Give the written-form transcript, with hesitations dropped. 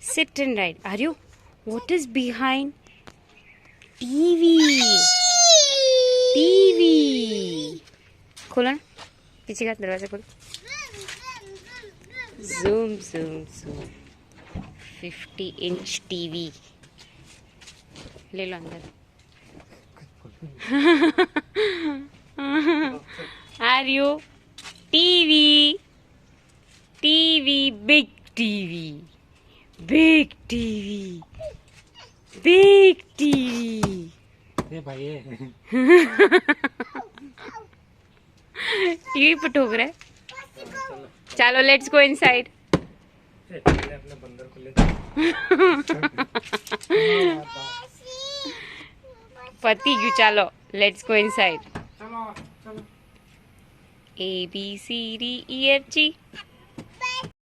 Sit and write. Aryan, what is behind? TV. TV. खोलो ना, पीछे का दरवाजा खोलो. Zoom, zoom, zoom. 50-inch TV. ले लो अंदर. Aryan, TV. TV, big TV. Big TV. Big TV. ये भाई ये टीवी पर ठोक रहा है. चलो लेट्स गो इनसाइड. अपने बंदर को ले पति क्यों. चलो लेट्स गो इनसाइड. चलो चलो A B C D E F G